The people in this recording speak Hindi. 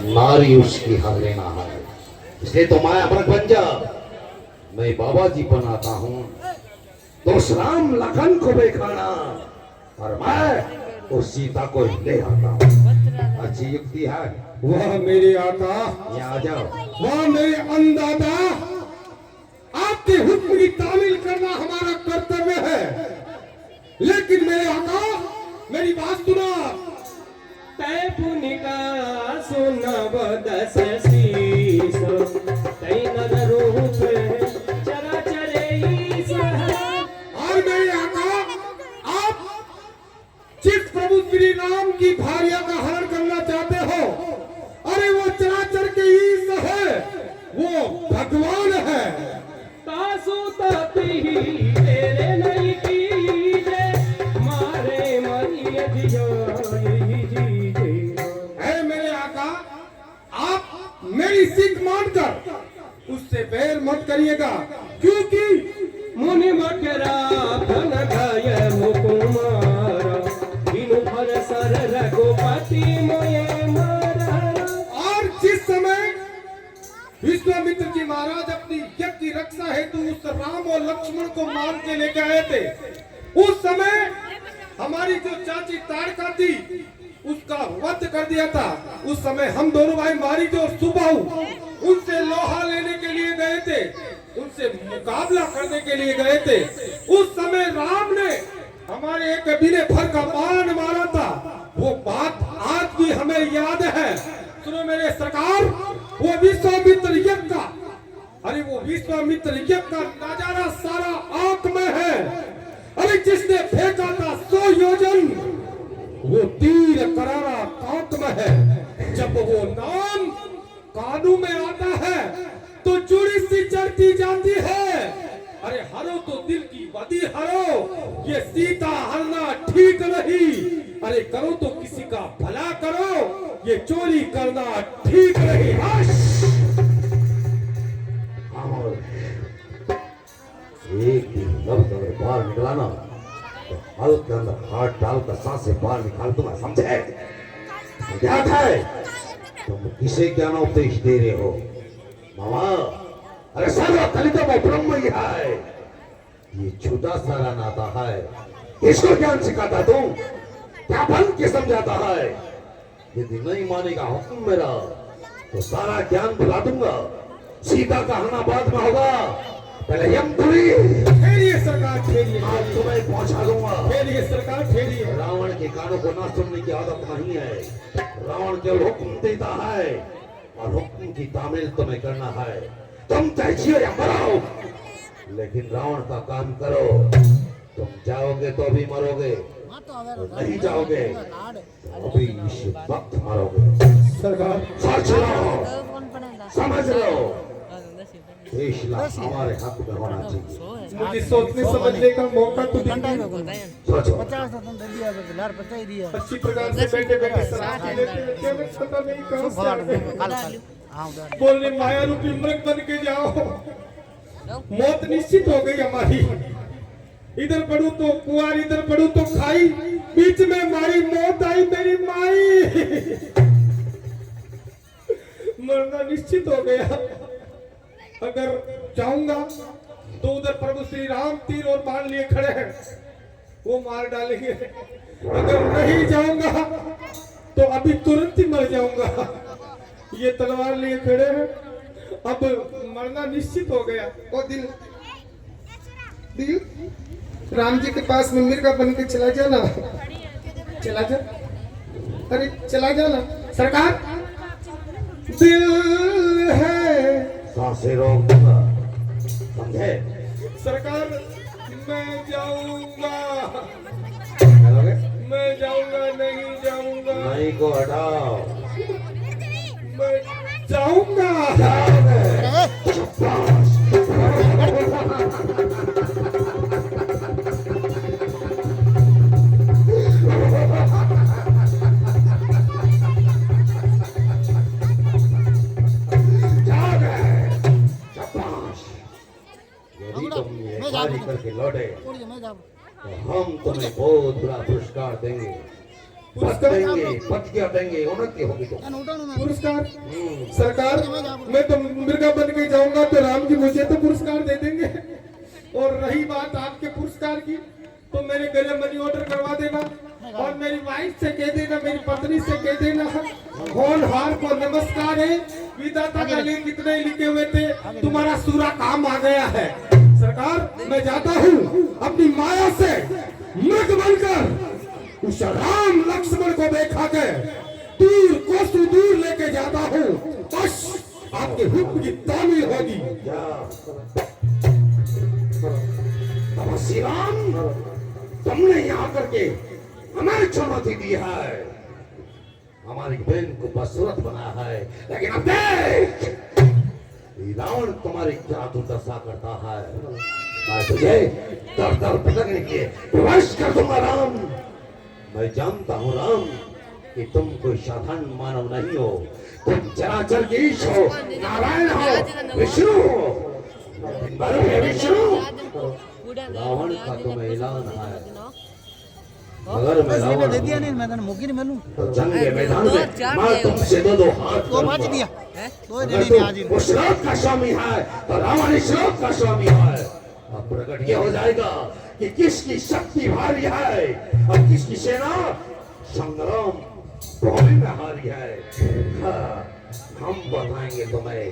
नारी उसकी हर लेना है, इसलिए तो मैं अमर बन जा। मैं बाबा जी बनाता हूँ तो राम लखन को बेखाना, और मैं उस सीता को ले आता हूँ। अच्छी युक्ति है। वह मेरे आका, यहाँ आ जाओ। वह मेरे अन्नदाता, आपके हुक्म की तामील करना हमारा कर्तव्य है, लेकिन मेरे आका मेरी बात सुनो। तै पुनिका सुनब दस शीस, तै नर रूप चराचर ईश। और मेरे आका, आप जिस प्रभु श्री राम की भार्या का हरण करना चाहते हो, अरे वो चराचर के ईश है, वो भगवान है। तासु ताती तेरे नहीं कीजे, मारे मनिय जियोई जीजे। है मेरे आका, आप मेरी सीख मानकर उससे बैर मत करिएगा, क्योंकि मुनि मकरा फन गय मुकुमार, बिनु फल सर रघुपति मोये मारा। और जिस समय विश्वामित्र जी महाराज अपनी यज्ञ की रक्षा हेतु उस राम और लक्ष्मण को मार के लेके आए थे, उस समय हमारी जो चाची तारका थी उसका वध कर दिया था। उस समय हम दोनों भाई मारी जो सुबाहु उनसे लोहा लेने के लिए गए थे, उनसे मुकाबला करने के लिए गए थे। उस समय राम ने हमारे एक कबीले भर का बाण मारा था, वो बात आज भी हमें याद है। सुनो मेरे सरकार, वो विश्वामित्र यज्ञ का, अरे वो विश्वामित्र यज्ञ का नजारा सारा आंख में है। अरे जिसने फेंका था 100 योजन, वो तीर करारा कांक में है। जब वो नाम कानू में आता है तो चूड़ी सी चढ़ती जाती है। अरे हरो तो दिल की बदी हरो, ये सीता हरना ठीक नहीं। अरे करो तो किसी का भला करो, ये चोरी करना ठीक नहीं। एक दिन लफ्ज अगर बाहर निकला ना तो हल के अंदर हाथ डालकर सांसें बाहर निकाल दूंगा, समझे? क्या है? तुम किसे क्या ना उपदेश दे रहे हो मामा? अरे सारा कलिता में ब्रह्म ही है, ये छुटा सारा नाता है। इसको ज्ञान सिखाता तुम, क्या बन के समझाता है? यदि नहीं मानेगा हुक्म मेरा तो सारा ज्ञान भुला दूंगा। सीता का हरना बाद में होगा, पहले यमपुरी ठहरिए सरकार, ठहरिए। आज तुम्हें पहुंचा दूंगा। ठहरिए सरकार, ठहरिए। रावण के कानों को ना सुनने की आदत नहीं है। रावण केवल हुक्म देता है और हुक्म की तामील तुम्हें करना है। तुम चाहे जियो या मरो, लेकिन रावण का काम करो। तुम जाओगे तो भी मरोगे, और नहीं जाओगे तो अभी इस वक्त मरोगे। सरकार सोच लो, समझ लो, देश लाभ हमारे हक में होना चाहिए। मुझे सोचने समझने का मौका तो दीजिए। सोचो। 50 दिया अच्छी प्रकार से बैठे बैठे सलाह लेते हमें पता नहीं कहां से आ गए। बोलने माया रूपी मृग बन के जाओ, मौत निश्चित हो गई हमारी। इधर पढ़ू तो कुआर, इधर पढ़ू तो खाई, बीच में मारी मौत आई मेरी माई। मरना निश्चित हो गया। अगर जाऊंगा तो उधर प्रभु श्री राम तीर और बाण लिए खड़े हैं, वो मार डालेंगे। अगर नहीं जाऊंगा तो अभी तुरंत ही मर जाऊंगा। ये तलवार लिए खड़े हैं, अब मरना निश्चित हो गया। ओ दिल, दिल राम जी के पास में मिर्गा बन के चला जाना, चला जा, अरे चला जाना सरकार। दिल है, सांसें रोक दूंगा, समझे? सरकार मैं जाऊंगा, चलोगे? मैं जाऊंगा, नहीं जाऊंगा, नहीं को हटाओ। मैं जाऊंगा। जाओगे? शाबाश। यदि तुम ये कार्य करके लौटे तो हम तुम्हें बहुत बड़ा पुरस्कार देंगे। पद देंगे, पद क्या देंगे, उन्नति होगी तो। पुरस्कार सरकार, मैं तो मृगा बन के जाऊंगा तो राम जी मुझे तो पुरस्कार दे देंगे। और रही बात आपके पुरस्कार की, तो मेरे गले मनी ऑर्डर करवा देना और मेरी वाइफ से कह देना, मेरी पत्नी से कह देना, होनहार को नमस्कार है, विधाता का लेख कितने लिखे हुए थे, तुम्हारा सूरा काम आ गया है। सरकार मैं जाता हूँ अपनी माया से मृग बनकर उस राम लक्ष्मण को देखा के दूर कोसों दूर लेके जाता हूँ, बस आपके हुक्म की तामील होगी। तब श्री राम, तुमने यहाँ करके हमें चुनौती दी है, हमारी बहन को बदसूरत बना है, लेकिन अब देख ये रावण तुम्हारी क्या दुर्दशा करता है। मैं तुझे दर दर भटकने के लिए विवश कर दूंगा राम। मैं जानता हूँ राम कि तुम कोई साधारण मानव नहीं हो, तुम चराचर के ईश हो, नारायण हो, विष्णु हो, बड़े हैं विष्णु। रावण का तुम्हें ऐलान है, अगर मैं रावण दे दिया नहीं, मैं तने मुकी नहीं मिलूं तो जंग के मैदान में मैं तुमसे दो हाथ तो बाज दिया तो अगर दे दिया आज तुम उस लोक का स्वामी है तो रावण इस लोक का स्वामी है। अब प्रकट ये हो जाएगा कि किसकी शक्ति भारी है और किसकी सेना संग्राम भूमि में हारी है। हाँ, हम बताएंगे तुम्हें।